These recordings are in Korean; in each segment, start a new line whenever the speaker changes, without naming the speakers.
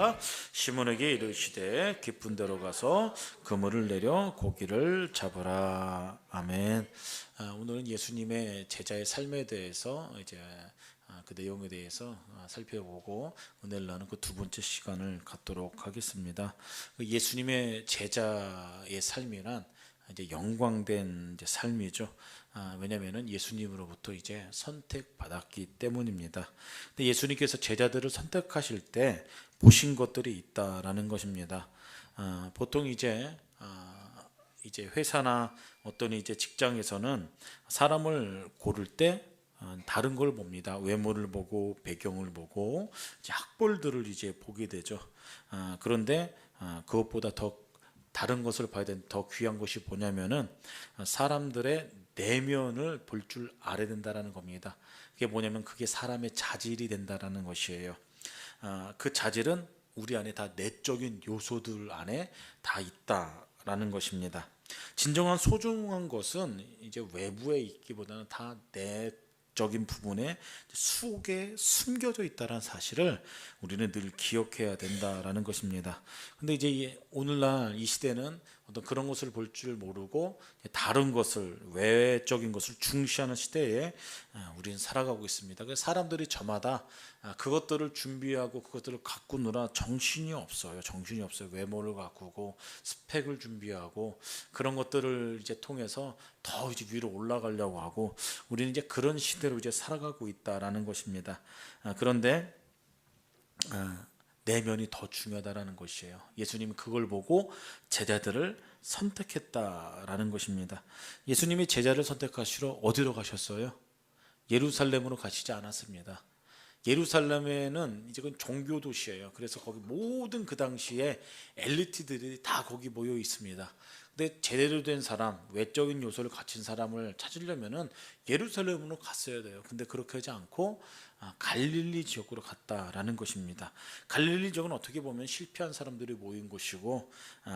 하시다가 시몬에게 이르시되 깊은 데로 가서 그물을 내려 고기를 잡으라. 아멘. 오늘은 예수님의 제자의 삶에 대해서 그 내용에 대해서 살펴보고 은혜를 나누는 그 두 번째 시간을 갖도록 하겠습니다. 예수님의 제자의 삶이란 이제 영광된 삶이죠. 왜냐하면 예수님으로부터 이제 선택받았기 때문입니다. 근데 예수님께서 제자들을 선택하실 때 보신 것들이 있다라는 것입니다. 보통 이제 회사나 어떤 이제 직장에서는 사람을 고를 때 다른 걸 봅니다. 외모를 보고 배경을 보고 이제 학벌들을 이제 보게 되죠. 그런데 그것보다 더 다른 것을 봐야 되는 더 귀한 것이 뭐냐면은 사람들의 내면을 볼 줄 알아야 된다라는 겁니다. 그게 뭐냐면 그게 사람의 자질이 된다라는 것이에요. 그 자질은 우리 안에 다 내적인 요소들 안에 다 있다라는 것입니다. 진정한 소중한 것은 이제 외부에 있기보다는 다 내적인 부분에 속에 숨겨져 있다는 사실을 우리는 늘 기억해야 된다라는 것입니다. 근데 이제 오늘날 이 시대는 어떤 그런 것을 볼 줄 모르고 다른 것을, 외적인 것을 중시하는 시대에 우리는 살아가고 있습니다. 그래서 사람들이 저마다 그것들을 준비하고 그것들을 가꾸느라 정신이 없어요. 외모를 가꾸고 스펙을 준비하고 그런 것들을 이제 통해서 더 이제 위로 올라가려고 하고 우리는 이제 그런 시대로 이제 살아가고 있다라는 것입니다. 그런데 내면이 더 중요하다라는 것이에요. 예수님은 그걸 보고 제자들을 선택했다라는 것입니다. 예수님이 제자를 선택하시러 어디로 가셨어요? 예루살렘으로 가시지 않았습니다. 예루살렘에는 이제 그건 종교 도시예요. 그래서 거기 모든 그 당시에 엘리트들이 다 거기 모여 있습니다. 근데 제대로 된 사람, 외적인 요소를 갖춘 사람을 찾으려면은 예루살렘으로 갔어야 돼요. 근데 그렇게 하지 않고 갈릴리 지역으로 갔다라는 것입니다. 갈릴리 지역은 어떻게 보면 실패한 사람들이 모인 곳이고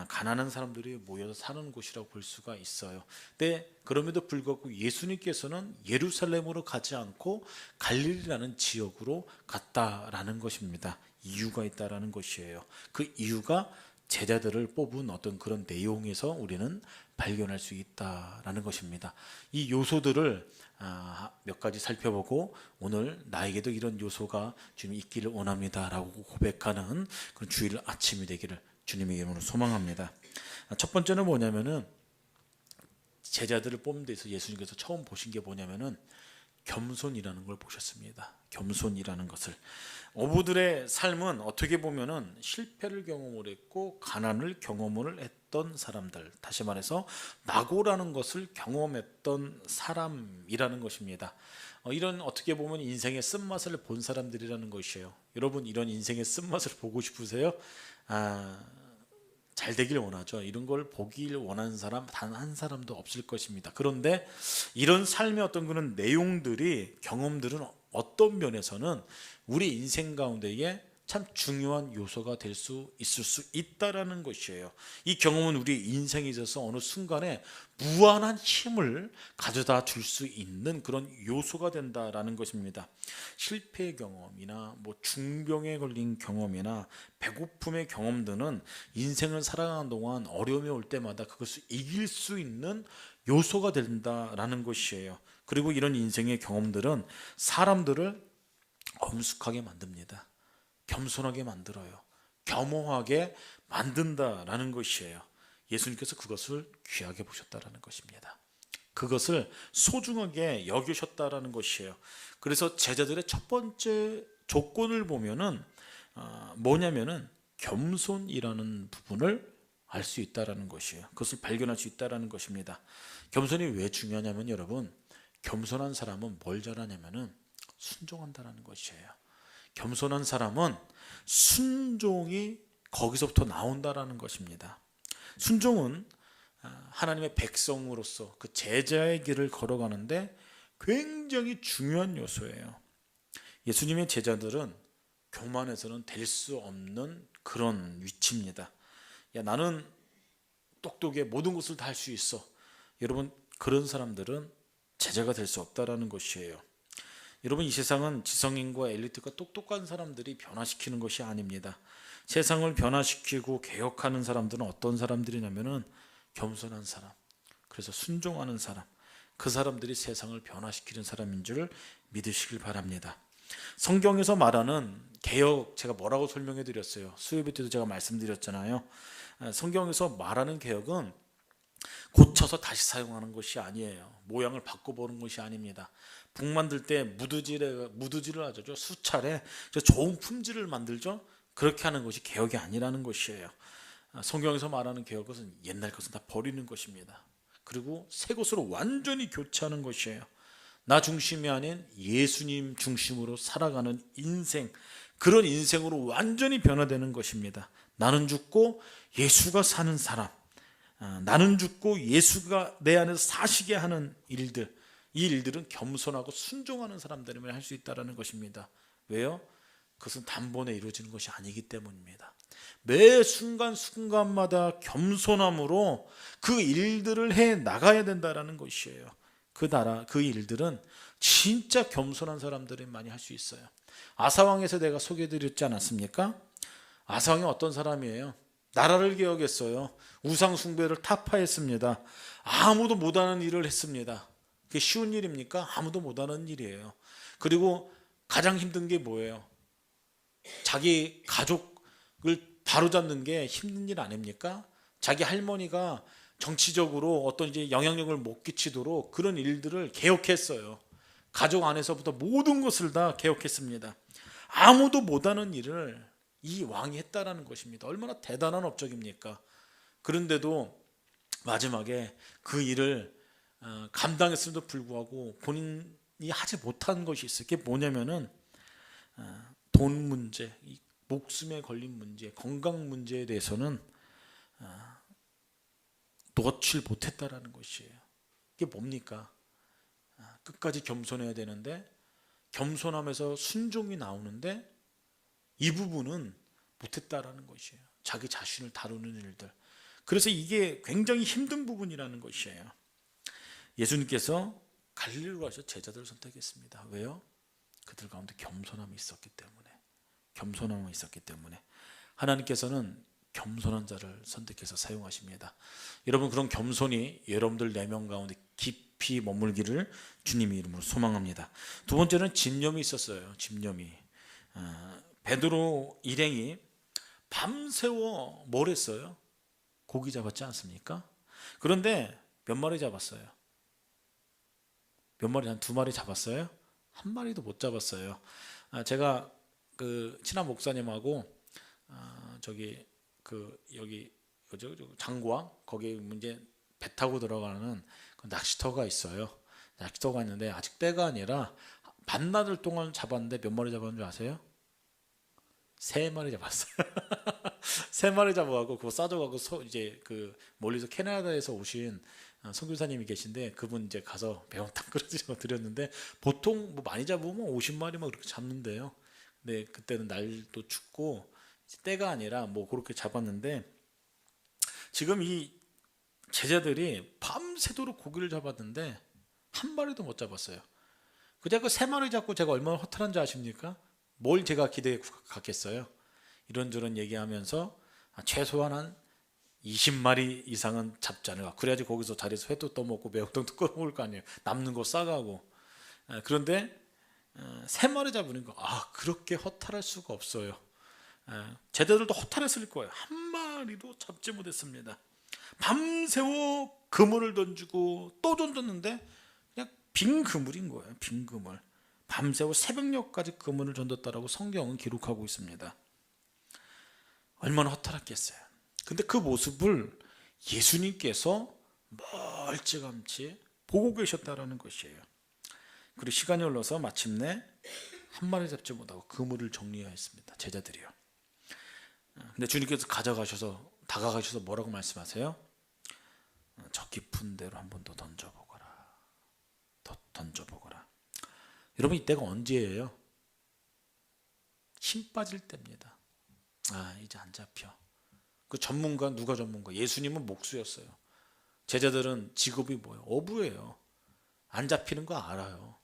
가난한 사람들이 모여서 사는 곳이라고 볼 수가 있어요. 근데 그럼에도 불구하고 예수님께서는 예루살렘으로 가지 않고 갈릴리라는 지역으로 갔다라는 것입니다. 이유가 있다라는 것이에요. 그 이유가 제자들을 뽑은 어떤 그런 내용에서 우리는 발견할 수 있다라는 것입니다. 이 요소들을 몇 가지 살펴보고 오늘 나에게도 이런 요소가 주님 있기를 원합니다라고 고백하는 그런 주일 아침이 되기를 주님의 이름으로 소망합니다. 첫 번째는 뭐냐면은 제자들을 뽑는 데서 예수님께서 처음 보신 게 뭐냐면은 겸손이라는 걸 보셨습니다. 겸손이라는 것을. 어부들의 삶은 어떻게 보면은 실패를 경험을 했고 가난을 경험을 했던 사람들, 다시 말해서 낙오라는 것을 경험했던 사람이라는 것입니다. 이런 어떻게 보면 인생의 쓴맛을 본 사람들이라는 것이에요. 여러분 이런 인생의 쓴맛을 보고 싶으세요? 잘 되길 원하죠. 이런 걸 보길 원하는 사람 단 한 사람도 없을 것입니다. 그런데 이런 삶의 어떤 그런 내용들이, 경험들은 어떤 면에서는 우리 인생 가운데에 참 중요한 요소가 될 수 있을 수 있다라는 것이에요. 이 경험은 우리 인생에 있어서 어느 순간에 무한한 힘을 가져다 줄 수 있는 그런 요소가 된다라는 것입니다. 실패 경험이나 중병에 걸린 경험이나 배고픔의 경험들은 인생을 살아가는 동안 어려움이 올 때마다 그것을 이길 수 있는 요소가 된다라는 것이에요. 그리고 이런 인생의 경험들은 사람들을 엄숙하게 만듭니다. 겸손하게 만들어요. 겸허하게 만든다라는 것이에요. 예수님께서 그것을 귀하게 보셨다라는 것입니다. 그것을 소중하게 여기셨다라는 것이에요. 그래서 제자들의 첫 번째 조건을 보면은 뭐냐면은 겸손이라는 부분을 알 수 있다라는 것이에요. 그것을 발견할 수 있다라는 것입니다. 겸손이 왜 중요하냐면 여러분, 겸손한 사람은 뭘 잘하냐면은 순종한다라는 것이에요. 겸손한 사람은 순종이 거기서부터 나온다라는 것입니다. 순종은 하나님의 백성으로서 그 제자의 길을 걸어가는데 굉장히 중요한 요소예요. 예수님의 제자들은 교만해서는 될 수 없는 그런 위치입니다. 야, 나는 똑똑해, 모든 것을 다 할 수 있어. 여러분, 그런 사람들은 제자가 될 수 없다라는 것이에요. 여러분, 이 세상은 지성인과 엘리트가 똑똑한 사람들이 변화시키는 것이 아닙니다. 세상을 변화시키고 개혁하는 사람들은 어떤 사람들이냐면은 겸손한 사람, 그래서 순종하는 사람, 그 사람들이 세상을 변화시키는 사람인 줄 믿으시길 바랍니다. 성경에서 말하는 개혁, 제가 뭐라고 설명해 드렸어요. 수요일 때도 제가 말씀드렸잖아요. 성경에서 말하는 개혁은 고쳐서 다시 사용하는 것이 아니에요. 모양을 바꿔보는 것이 아닙니다. 북 만들 때 무드질을 하죠. 수차례 좋은 품질을 만들죠. 그렇게 하는 것이 개혁이 아니라는 것이에요. 성경에서 말하는 개혁은 옛날 것은 다 버리는 것입니다. 그리고 새 것으로 완전히 교체하는 것이에요. 나 중심이 아닌 예수님 중심으로 살아가는 인생, 그런 인생으로 완전히 변화되는 것입니다. 나는 죽고 예수가 사는 사람, 나는 죽고 예수가 내 안에서 사시게 하는 일들, 이 일들은 겸손하고 순종하는 사람들이면 할 수 있다는 것입니다. 왜요? 그것은 단번에 이루어지는 것이 아니기 때문입니다. 매 순간순간마다 겸손함으로 그 일들을 해 나가야 된다는 것이에요. 그 일들은 진짜 겸손한 사람들이 많이 할 수 있어요. 아사왕에서 내가 소개해드렸지 않았습니까? 아사왕이 어떤 사람이에요? 나라를 개혁했어요. 우상 숭배를 타파했습니다. 아무도 못하는 일을 했습니다. 그게 쉬운 일입니까? 아무도 못하는 일이에요. 그리고 가장 힘든 게 뭐예요? 자기 가족을 바로잡는 게 힘든 일 아닙니까? 자기 할머니가 정치적으로 어떤 이제 영향력을 못 끼치도록 그런 일들을 개혁했어요. 가족 안에서부터 모든 것을 다 개혁했습니다. 아무도 못하는 일을 이 왕이 했다라는 것입니다. 얼마나 대단한 업적입니까? 그런데도 마지막에 그 일을 감당했음에도 불구하고 본인이 하지 못한 것이 있어요. 그게 뭐냐면은 돈 문제, 목숨에 걸린 문제, 건강 문제에 대해서는 놓칠 못했다라는 것이에요. 이게 뭡니까? 끝까지 겸손해야 되는데 겸손함에서 순종이 나오는데 이 부분은 못했다라는 것이에요. 자기 자신을 다루는 일들. 그래서 이게 굉장히 힘든 부분이라는 것이에요. 예수님께서 갈릴리로 가셔 제자들을 선택했습니다. 왜요? 그들 가운데 겸손함이 있었기 때문에 하나님께서는 겸손한 자를 선택해서 사용하십니다. 여러분, 그런 겸손이 여러분들 4명 가운데 깊이 머물기를 주님의 이름으로 소망합니다. 두 번째는 집념이 있었어요. 집념이. 베드로 일행이 밤새워 뭘 했어요? 고기 잡았지 않습니까? 그런데 몇 마리 잡았어요? 몇 마리? 한 2마리 잡았어요? 한 마리도 못 잡았어요. 제가 그 친한 목사님하고 여기 장구항 거기 이제 배 타고 들어가는 그 낚시터가 있어요. 낚시터가 있는데 아직 때가 아니라 반나절 동안 잡았는데 몇 마리 잡았는 줄 아세요? 3마리 잡았어요. 3마리 잡아가고 그거 싸줘가고 이제 그 멀리서 캐나다에서 오신 선교사님이 계신데 그분 이제 가서 매운탕 끓여 드렸는데 보통 뭐 많이 잡으면 50마리 막 그렇게 잡는데요. 근데 그때는 날도 춥고 때가 아니라 뭐 그렇게 잡았는데 지금 이 제자들이 밤새도록 고기를 잡았는데 한 마리도 못 잡았어요. 제가 그 3마리 잡고 제가 얼마나 허탈한지 아십니까? 뭘 제가 기대해 갔겠어요? 이런저런 얘기하면서 최소한 한 20마리 이상은 잡지 않을까. 그래야지 거기서 자리에서 회도 떠먹고 매운탕도 끓여 먹을 거 아니에요. 남는 거 싸가고. 그런데 3마리 잡으니까 그렇게 허탈할 수가 없어요. 제자들도 허탈했을 거예요. 한 마리도 잡지 못했습니다. 밤새워 그물을 던지고 또 던졌는데 그냥 빈 그물인 거예요. 빈 그물. 밤새워 새벽녘까지 그물을 던졌다라고 성경은 기록하고 있습니다. 얼마나 허탈했겠어요. 근데 그 모습을 예수님께서 멀찌감치 보고 계셨다라는 것이에요. 그리고 시간이 흘러서 마침내 한 마리 잡지 못하고 그물을 정리하였습니다. 제자들이요. 근데 주님께서 다가가셔서 뭐라고 말씀하세요? 저 깊은 데로 한 번 더 던져보거라. 더 던져보거라. 여러분, 이때가 언제예요? 힘 빠질 때입니다. 이제 안 잡혀. 그 전문가, 누가 전문가? 예수님은 목수였어요. 제자들은 직업이 뭐예요? 어부예요. 안 잡히는 거 알아요.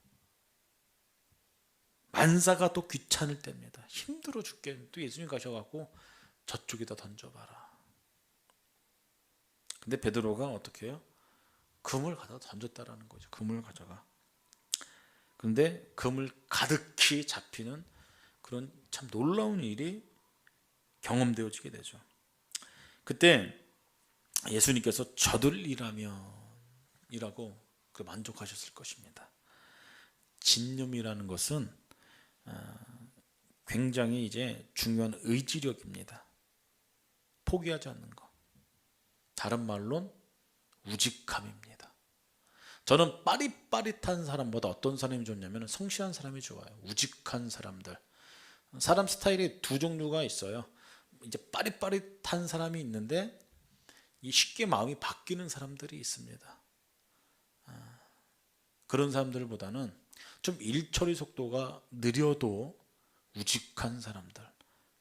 만사가 또 귀찮을 때입니다. 힘들어 죽겠는데 또 예수님 가셔갖고 저쪽에다 던져봐라. 근데 베드로가 어떻게 해요? 금을 가져다 던졌다라는 거죠. 금을 가져가. 그런데 금을 가득히 잡히는 그런 참 놀라운 일이 경험되어지게 되죠. 그때 예수님께서 저들이라면 이라고 만족하셨을 것입니다. 진념이라는 것은 굉장히 이제 중요한 의지력입니다. 포기하지 않는 것. 다른 말로는 우직함입니다. 저는 빠릿빠릿한 사람보다 어떤 사람이 좋냐면 성실한 사람이 좋아요. 우직한 사람들. 사람 스타일이 두 종류가 있어요. 이제 빠릿빠릿한 사람이 있는데 쉽게 마음이 바뀌는 사람들이 있습니다. 그런 사람들보다는 좀 일처리 속도가 느려도 우직한 사람들,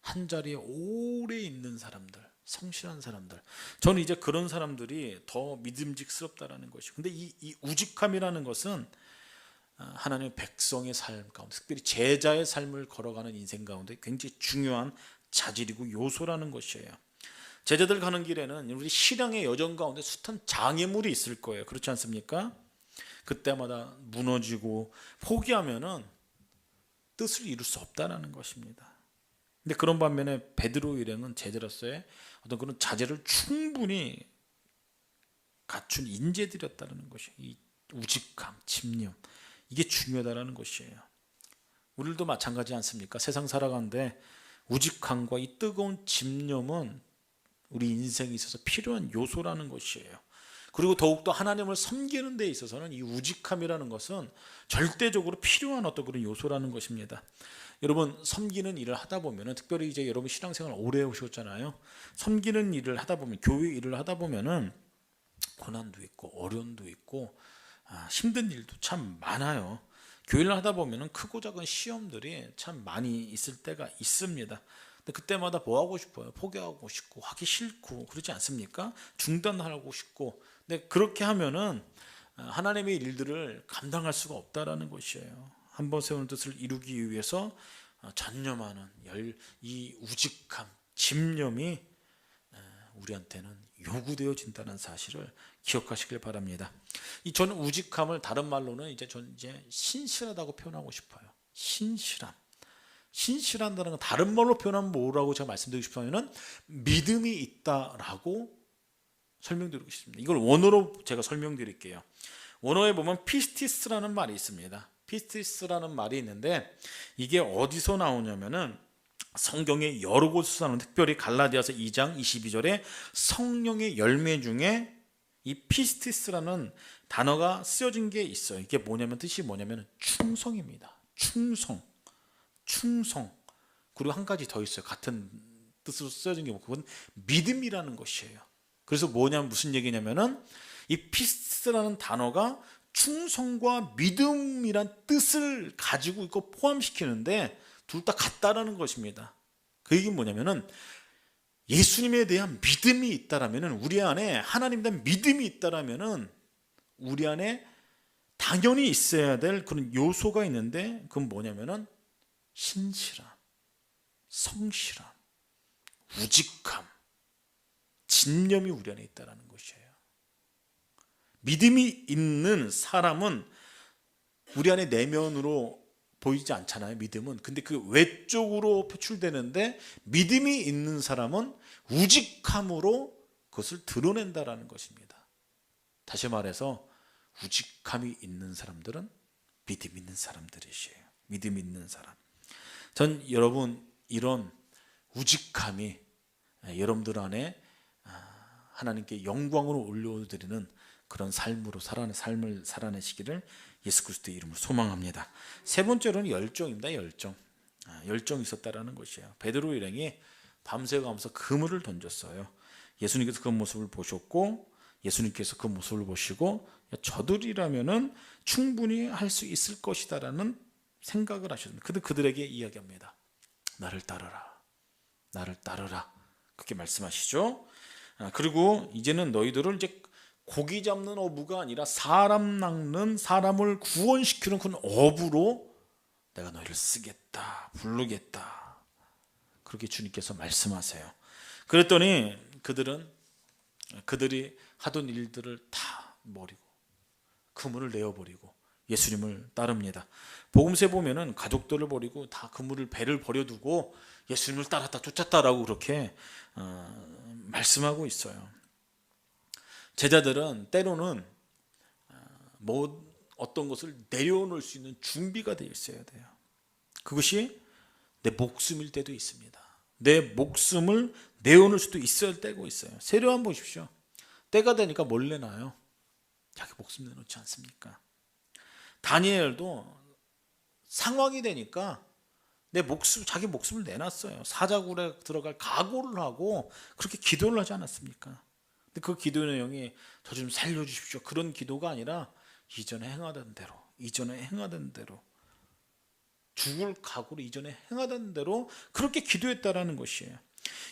한 자리에 오래 있는 사람들, 성실한 사람들. 저는 이제 그런 사람들이 더 믿음직스럽다라는 것이죠. 근데 이 우직함이라는 것은 하나님의 백성의 삶 가운데, 특별히 제자의 삶을 걸어가는 인생 가운데 굉장히 중요한 자질이고 요소라는 것이에요. 제자들 가는 길에는 우리 신앙의 여정 가운데 숱한 장애물이 있을 거예요. 그렇지 않습니까? 그때마다 무너지고 포기하면은 뜻을 이룰 수 없다는 것입니다. 근데 그런 반면에 베드로 일행은 제자로서의 어떤 그런 자질을 충분히 갖춘 인재들이었다는 것이, 이 우직함, 집념, 이게 중요하다는 것이에요. 우리도 마찬가지 않습니까? 세상 살아가는데 우직함과 이 뜨거운 집념은 우리 인생에 있어서 필요한 요소라는 것이에요. 그리고 더욱더 하나님을 섬기는 데 있어서는 이 우직함이라는 것은 절대적으로 필요한 어떤 그런 요소라는 것입니다. 여러분, 섬기는 일을 하다 보면은, 특별히 이제 여러분 신앙생활 오래 하셨잖아요. 섬기는 일을 하다 보면, 교회 일을 하다 보면은 고난도 있고 어려움도 있고 힘든 일도 참 많아요. 교회를 하다 보면은 크고 작은 시험들이 참 많이 있을 때가 있습니다. 근데 그때마다 뭐 하고 싶어요? 포기하고 싶고 하기 싫고 그러지 않습니까? 중단하고 싶고. 근데 그렇게 하면은 하나님의 일들을 감당할 수가 없다라는 것이에요. 한번 세우는 뜻을 이루기 위해서 전념하는 이 우직함, 집념이 우리한테는 요구되어진다는 사실을 기억하시길 바랍니다. 저는 우직함을 다른 말로는 저는 신실하다고 표현하고 싶어요. 신실한다는 건 다른 말로 표현하면 뭐라고 제가 말씀드리고 싶으면은 믿음이 있다라고 설명드리고 싶습니다. 이걸 원어로 제가 설명드릴게요. 원어에 보면 피스티스라는 말이 있습니다. 피스티스라는 말이 있는데 이게 어디서 나오냐면은 성경의 여러 곳에서 나오는, 특별히 갈라디아서 2장 22절에 성령의 열매 중에 이 피스티스라는 단어가 쓰여진 게 있어요. 이게 뭐냐면, 뜻이 뭐냐면 충성입니다. 충성. 그리고 한 가지 더 있어요. 같은 뜻으로 쓰여진 게 그건 믿음이라는 것이에요. 그래서 뭐냐면 무슨 얘기냐면은 이 피스티스라는 단어가 충성과 믿음이란 뜻을 가지고 있고 포함시키는데 둘 다 같다라는 것입니다. 그 얘기는 뭐냐면은 예수님에 대한 믿음이 있다라면은, 우리 안에 하나님에 대한 믿음이 있다라면은 우리 안에 당연히 있어야 될 그런 요소가 있는데, 그건 뭐냐면은 신실함, 성실함, 우직함, 집념이 우리 안에 있다라는 것이에요. 믿음이 있는 사람은 우리 안에 내면으로 보이지 않잖아요. 믿음은. 근데 그 외적으로 표출되는데, 믿음이 있는 사람은 우직함으로 그것을 드러낸다라는 것입니다. 다시 말해서 우직함이 있는 사람들은 믿음 있는 사람들이시에요. 믿음 있는 사람. 전 여러분 이런 우직함이 여러분들 안에 하나님께 영광으로 올려드리는 그런 삶을 살아내시기를 예수 그리스도의 이름으로 소망합니다. 세 번째로는 열정입니다. 열정이 있었다라는 것이에요. 베드로 일행이 밤새 가면서 그물을 던졌어요. 예수님께서 그 모습을 보셨고, 예수님께서 그 모습을 보시고 저들이라면은 충분히 할 수 있을 것이다라는 생각을 하셨습니다. 그들에게 이야기합니다. 나를 따르라. 그렇게 말씀하시죠. 그리고 이제는 너희들을 고기 잡는 어부가 아니라 사람 낚는, 사람을 구원시키는 그런 어부로 내가 너희를 쓰겠다, 부르겠다. 그렇게 주님께서 말씀하세요. 그랬더니 그들이 하던 일들을 다 버리고 그물을 내어버리고 예수님을 따릅니다. 복음서에 보면은 가족들을 버리고 다 그물을 배를 버려두고 예수님을 따랐다 쫓았다라고 그렇게 말씀하고 있어요. 제자들은 때로는 어떤 것을 내려놓을 수 있는 준비가 되어 있어야 돼요. 그것이 내 목숨일 때도 있습니다. 내 목숨을 내어놓을 수도 있어야 할 때가 있어요. 세례 한번 보십시오. 때가 되니까 뭘 내놔요? 자기 목숨 내놓지 않습니까? 다니엘도 상황이 되니까 자기 목숨을 내놨어요. 사자굴에 들어갈 각오를 하고 그렇게 기도를 하지 않았습니까? 근데 그 기도 내용이 저 좀 살려주십시오. 그런 기도가 아니라 이전에 행하던 대로 죽을 각오로 이전에 행하던 대로 그렇게 기도했다라는 것이에요.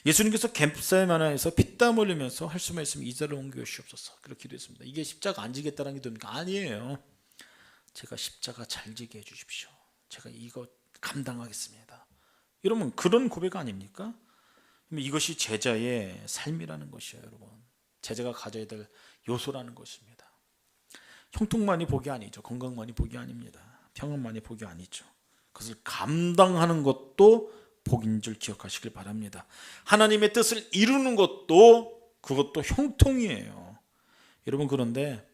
예수님께서 겟세마네에서 피땀 흘리면서 할 수만 있으면 이 자리로 옮겨주시옵소서 그렇게 기도했습니다. 이게 십자가 안 지겠다는 기도입니까? 아니에요. 제가 십자가 잘 지게 해주십시오. 제가 이거 감당하겠습니다. 이러면 그런 고백 아닙니까? 이것이 제자의 삶이라는 것이에요. 여러분, 제자가 가져야 될 요소라는 것입니다. 형통만이 복이 아니죠. 건강만이 복이 아닙니다. 평안만이 복이 아니죠. 그것을 감당하는 것도 복인 줄 기억하시길 바랍니다. 하나님의 뜻을 이루는 그것도 형통이에요. 여러분, 그런데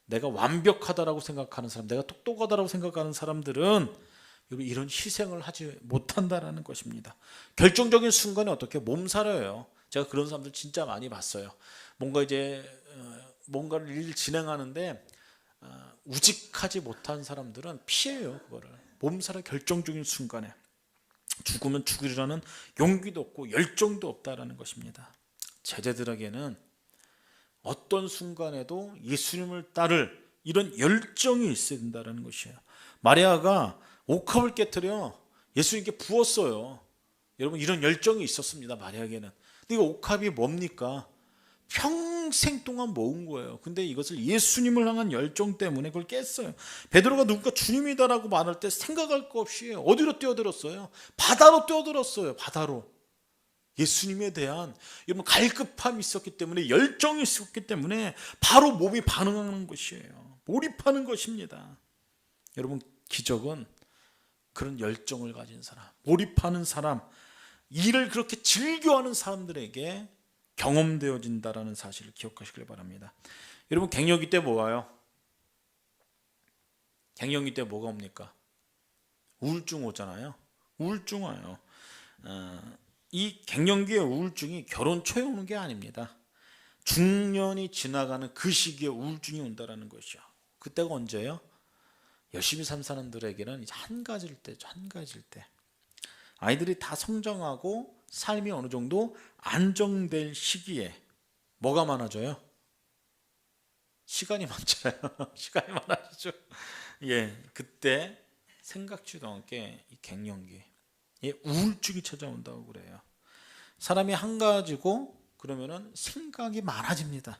내가 완벽하다라고 생각하는 사람, 내가 똑똑하다라고 생각하는 사람들은 이런 희생을 하지 못한다라는 것입니다. 결정적인 순간에 어떻게 몸살이에요. 제가 그런 사람들 진짜 많이 봤어요. 뭔가를 일 진행하는데 우직하지 못한 사람들은 피해요. 그거를 몸살의 결정적인 순간에 죽으면 죽으리라는 용기도 없고 열정도 없다라는 것입니다. 제자들에게는 어떤 순간에도 예수님을 따를 이런 열정이 있어야 된다는 것이에요. 마리아가 옥합을 깨트려 예수님께 부었어요. 여러분, 이런 열정이 있었습니다. 마리아에게는. 근데 이 옥합이 뭡니까? 평생 동안 모은 거예요. 근데 이것을 예수님을 향한 열정 때문에 그걸 깼어요. 베드로가 누군가 주님이다라고 말할 때 생각할 거 없이 어디로 뛰어들었어요? 바다로 뛰어들었어요. 바다로. 예수님에 대한 여러분 갈급함이 있었기 때문에, 열정이 있었기 때문에 바로 몸이 반응하는 것이에요. 몰입하는 것입니다. 여러분, 기적은 그런 열정을 가진 사람, 몰입하는 사람, 일을 그렇게 즐겨하는 사람들에게 경험되어진다라는 사실을 기억하시길 바랍니다. 여러분, 갱년기 때 뭐 와요? 갱년기 때 뭐가 옵니까? 우울증 오잖아요. 우울증 와요. 이 갱년기의 우울증이 결혼 초에 오는 게 아닙니다. 중년이 지나가는 그 시기에 우울증이 온다는 것이죠. 그때가 언제예요? 열심히 산 사람들에게는 이제 한가지일 때죠. 한가지일 때. 아이들이 다 성장하고 삶이 어느 정도 안정될 시기에 뭐가 많아져요? 시간이 많잖아요. 시간이 많아지죠. 예, 그때 생각지도 않게 이 갱년기, 우울증이 찾아온다고 그래요. 사람이 한가지고 그러면은 생각이 많아집니다.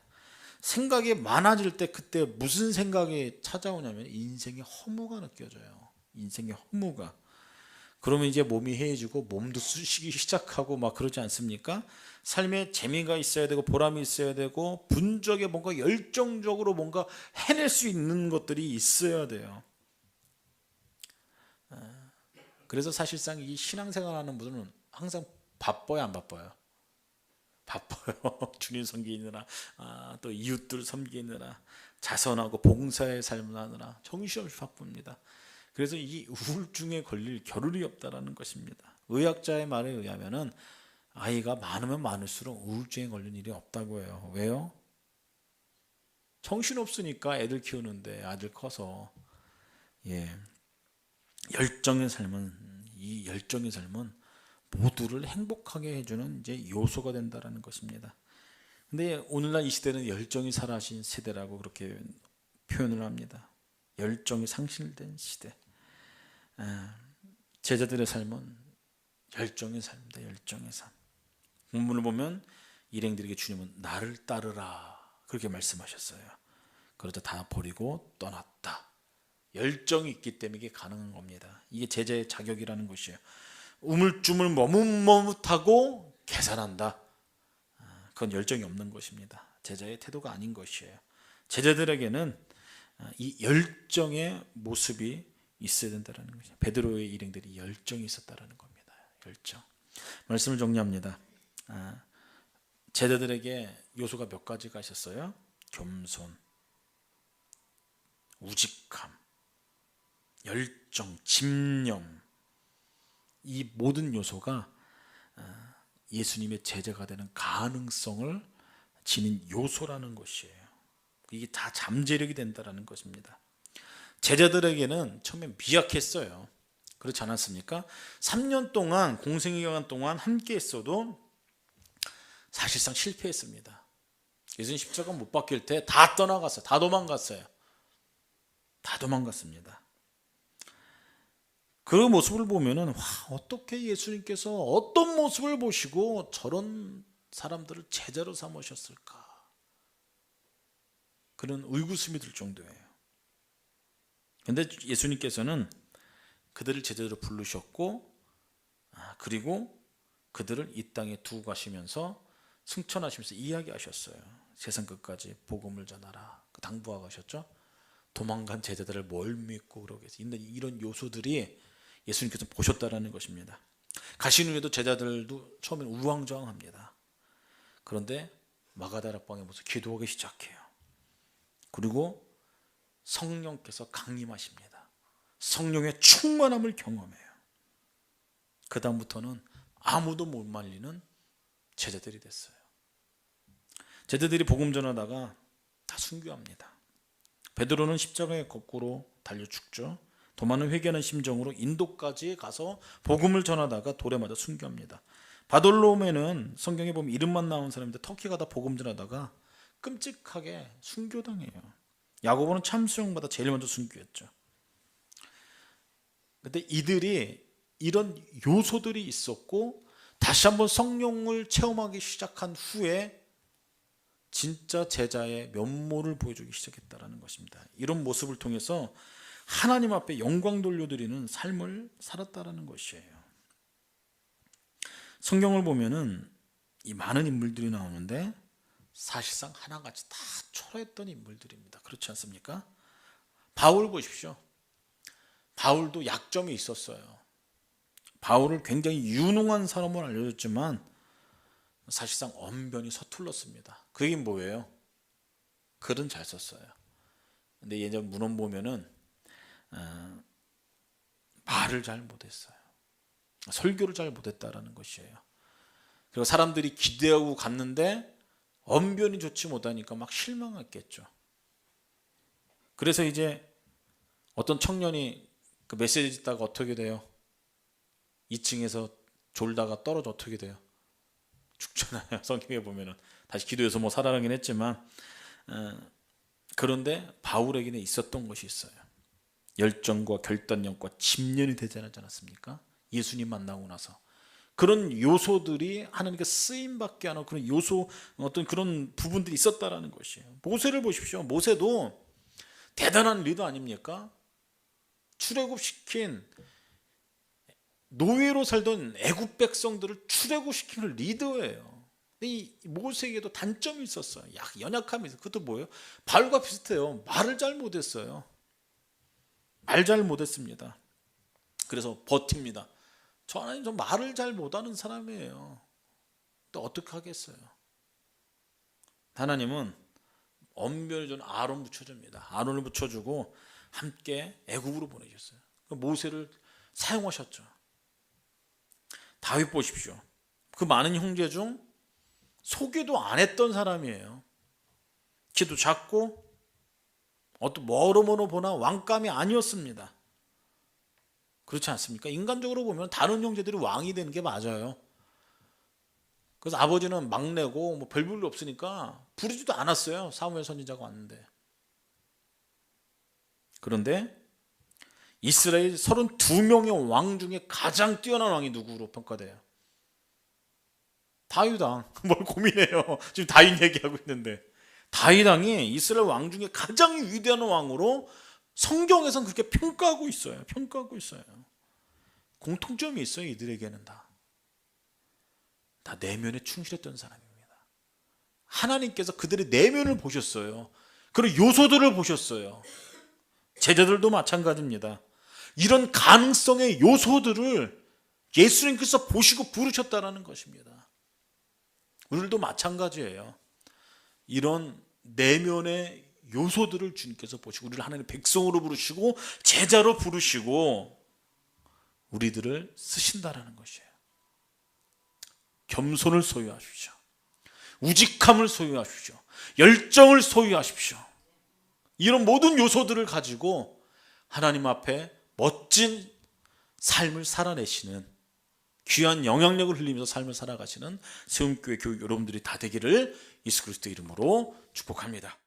생각이 많아질 때 그때 무슨 생각이 찾아오냐면 인생의 허무가 느껴져요. 인생의 허무가. 그러면 이제 몸이 해해지고 몸도 쑤시기 시작하고 막 그러지 않습니까? 삶에 재미가 있어야 되고 보람이 있어야 되고 분적에 뭔가 열정적으로 뭔가 해낼 수 있는 것들이 있어야 돼요. 그래서 사실상 이 신앙생활하는 분들은 항상 바빠요, 안 바빠요? 바빠요. 주님 섬기느라, 또 이웃들 섬기느라, 자선하고 봉사의 삶을 하느라 정신없이 바쁩니다. 그래서 이 우울증에 걸릴 겨를이 없다라는 것입니다. 의학자의 말에 의하면은 아이가 많으면 많을수록 우울증에 걸린 일이 없다고 해요. 왜요? 정신없으니까 애들 키우는데 아들 커서. 열정의 삶은 모두를 행복하게 해주는 이제 요소가 된다라는 것입니다. 근데 오늘날 이 시대는 열정이 사라진 세대라고 그렇게 표현을 합니다. 열정이 상실된 시대. 제자들의 삶은 열정의 삶입니다. 열정의 삶. 본문을 보면 일행들에게 주님은 나를 따르라 그렇게 말씀하셨어요. 그러자 다 버리고 떠났다. 열정이 있기 때문에 이게 가능한 겁니다. 이게 제자의 자격이라는 것이에요. 우물쭈물 머뭇머뭇하고 계산한다. 그건 열정이 없는 것입니다. 제자의 태도가 아닌 것이에요. 제자들에게는 이 열정의 모습이 있어야 된다는 것이죠. 베드로의 일행들이 열정이 있었다는 겁니다. 열정. 말씀을 정리합니다. 제자들에게 요소가 몇 가지가 있었어요? 겸손, 우직함, 열정, 집념. 이 모든 요소가 예수님의 제자가 되는 가능성을 지닌 요소라는 것이에요. 이게 다 잠재력이 된다는 것입니다. 제자들에게는 처음에 미약했어요. 그렇지 않았습니까? 3년 동안 공생기간 동안 함께 했어도 사실상 실패했습니다. 예수님 십자가 못 박힐 때 다 떠나갔어요. 다 도망갔어요. 다 도망갔습니다. 그 모습을 보면은 어떻게 예수님께서 어떤 모습을 보시고 저런 사람들을 제자로 삼으셨을까? 그런 의구심이 들 정도예요. 그런데 예수님께서는 그들을 제자로 부르셨고, 그리고 그들을 이 땅에 두고 가시면서 승천하시면서 이야기하셨어요. 세상 끝까지 복음을 전하라. 당부하셨죠. 도망간 제자들을 뭘 믿고 그러겠어요. 이런 요소들이 예수님께서 보셨다라는 것입니다. 가신 후에도 제자들도 처음엔 우왕좌왕합니다. 그런데 마가다락방에 모여서 기도하기 시작해요. 그리고 성령께서 강림하십니다. 성령의 충만함을 경험해요. 그 다음부터는 아무도 못 말리는 제자들이 됐어요. 제자들이 복음 전하다가 다 순교합니다. 베드로는 십자가에 거꾸로 달려 죽죠. 도마는 회개하는 심정으로 인도까지 가서 복음을 전하다가 돌에 맞아 순교합니다. 바돌로메는 성경에 보면 이름만 나온 사람인데 터키 가다 복음 전하다가 끔찍하게 순교당해요. 야고보는 참수형받아 제일 먼저 순교했죠. 근데 이들이 이런 요소들이 있었고 다시 한번 성령을 체험하기 시작한 후에 진짜 제자의 면모를 보여주기 시작했다는 것입니다. 이런 모습을 통해서 하나님 앞에 영광 돌려드리는 삶을 살았다는 것이에요. 성경을 보면은 이 많은 인물들이 나오는데 사실상 하나같이 다 초라했던 인물들입니다. 그렇지 않습니까? 바울 보십시오. 바울도 약점이 있었어요. 바울을 굉장히 유능한 사람으로 알려졌지만 사실상 언변이 서툴렀습니다. 그게 뭐예요? 글은 잘 썼어요. 근데 예전 문헌 보면은 말을 잘 못했어요. 설교를 잘 못했다라는 것이에요. 그리고 사람들이 기대하고 갔는데 언변이 좋지 못하니까 막 실망했겠죠. 그래서 이제 어떤 청년이 그 메시지 듣다가 어떻게 돼요? 2층에서 졸다가 떨어져 어떻게 돼요? 죽잖아요. 성경에 보면은 다시 기도해서 뭐 살아나긴 했지만 그런데 바울에게는 있었던 것이 있어요. 열정과 결단력과 집념이 되지 않았습니까? 예수님 만나고 나서 그런 요소들이 하나님께 쓰임 받게 하는 그런 요소 어떤 그런 부분들이 있었다라는 것이에요. 모세를 보십시오. 모세도 대단한 리더 아닙니까? 출애굽시킨 노예로 살던 애굽 백성들을 출애굽시키는 리더예요. 이 모세에게도 단점이 있었어요. 연약함이 있어요. 그것도 뭐예요? 바울과 비슷해요. 말을 잘 못했어요. 말 잘 못했습니다. 그래서 버팁니다. 저는 좀 말을 잘 못하는 사람이에요. 또 어떻게 하겠어요? 하나님은 언변을 준 아론 붙여줍니다. 아론을 붙여주고 함께 애굽으로 보내셨어요. 모세를 사용하셨죠. 다윗 보십시오. 그 많은 형제 중 소개도 안 했던 사람이에요. 키도 작고 어떤 뭐로 보나 왕감이 아니었습니다. 그렇지 않습니까? 인간적으로 보면 다른 형제들이 왕이 되는 게 맞아요. 그래서 아버지는 막내고 뭐 별 볼일 없으니까 부르지도 않았어요. 사무엘 선지자가 왔는데. 그런데 이스라엘 32명의 왕 중에 가장 뛰어난 왕이 누구로 평가돼요? 다윗 왕. 뭘 고민해요. 지금 다윗 얘기하고 있는데. 다윗 왕이 이스라엘 왕 중에 가장 위대한 왕으로 성경에서는 그렇게 평가하고 있어요. 평가하고 있어요. 공통점이 있어요. 이들에게는 다 내면에 충실했던 사람입니다. 하나님께서 그들의 내면을 보셨어요. 그런 요소들을 보셨어요. 제자들도 마찬가지입니다. 이런 가능성의 요소들을 예수님께서 보시고 부르셨다는 것입니다. 우리들도 마찬가지예요. 이런 내면의 요소들을 주님께서 보시고 우리를 하나님의 백성으로 부르시고 제자로 부르시고 우리들을 쓰신다라는 것이에요. 겸손을 소유하십시오. 우직함을 소유하십시오. 열정을 소유하십시오. 이런 모든 요소들을 가지고 하나님 앞에 멋진 삶을 살아내시는, 귀한 영향력을 흘리면서 삶을 살아가시는 세움교회 교육 여러분들이 다 되기를 예수 그리스도 이름으로 축복합니다.